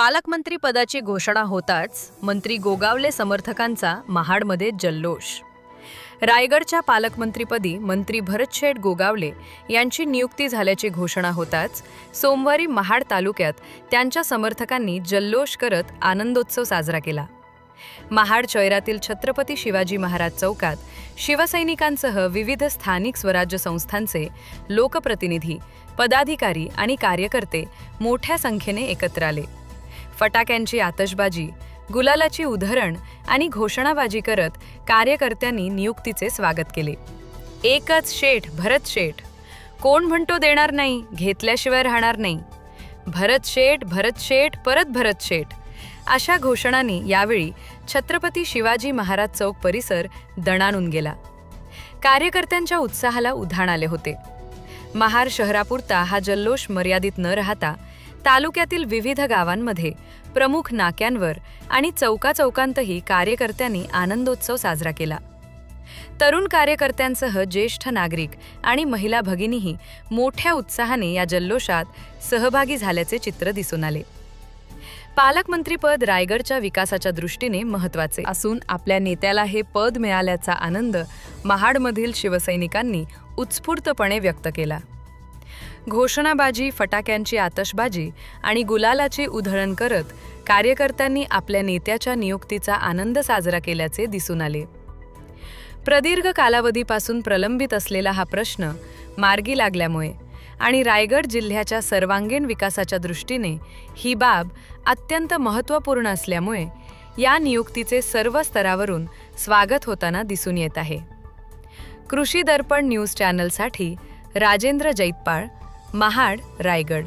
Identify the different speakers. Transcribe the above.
Speaker 1: पालकमंत्री पदाची घोषणा होताच मंत्री गोगावले समर्थकांचा महाडमध्ये जल्लोष। रायगडच्या पालकमंत्रीपदी मंत्री भरतशेठ गोगावले यांची नियुक्ती झाल्याची घोषणा होताच सोमवारी महाड तालुक्यात त्यांच्या समर्थकांनी जल्लोष करत आनंदोत्सव साजरा केला। महाड शहरातील छत्रपती शिवाजी महाराज चौकात शिवसैनिकांसह विविध स्थानिक स्वराज्य संस्थांचे लोकप्रतिनिधी, पदाधिकारी आणि कार्यकर्ते मोठ्या संख्येने एकत्र आले। फटाक्यांची आतषबाजी, गुलालाची उधळण आणि घोषणाबाजी करत कार्यकर्त्यांनी नियुक्तीचे स्वागत केले। एकच शेठ भरत शेठ, कोण म्हणतो देणार नाही, घेतल्याशिवाय राहणार नाही, भरत शेठ परत भरत शेठ, अशा घोषणांनी यावेळी छत्रपती शिवाजी महाराज चौक परिसर दणाणून गेला। कार्यकर्त्यांच्या उत्साहाला उधाण आले होते। महाड शहरापुरता हा जल्लोष मर्यादित न राहता तालुक्यातील विविध गावांमध्ये, प्रमुख नाक्यांवर आणि चौकाचौकांतही कार्यकर्त्यांनी आनंदोत्सव साजरा केला। तरुण कार्यकर्त्यांसह ज्येष्ठ नागरिक आणि महिला भगिनीही मोठ्या उत्साहाने या जल्लोषात सहभागी झाल्याचे चित्र दिसून आले। पालकमंत्रीपद रायगडच्या विकासाच्या दृष्टीने महत्त्वाचे असून आपल्या नेत्याला हे पद मिळाल्याचा आनंद महाडमधील शिवसैनिकांनी उत्स्फूर्तपणे व्यक्त केला। घोषणाबाजी, फटाक्यांची आतषबाजी आणि गुलालाची उधळण करत कार्यकर्त्यांनी आपल्या नेत्याच्या नियुक्तीचा आनंद साजरा केल्याचे दिसून आले। प्रदीर्घ कालावधीपासून प्रलंबित असलेला हा प्रश्न मार्गी लागल्यामुळे आणि रायगड जिल्ह्याच्या सर्वांगीण विकासाच्या दृष्टीने ही बाब अत्यंत महत्त्वपूर्ण असल्यामुळे या नियुक्तीचे सर्व स्तरावरून स्वागत होताना दिसून येत आहे। कृषी दर्पण न्यूज चॅनलसाठी राजेंद्र जैतपाळ, महाड, रायगड।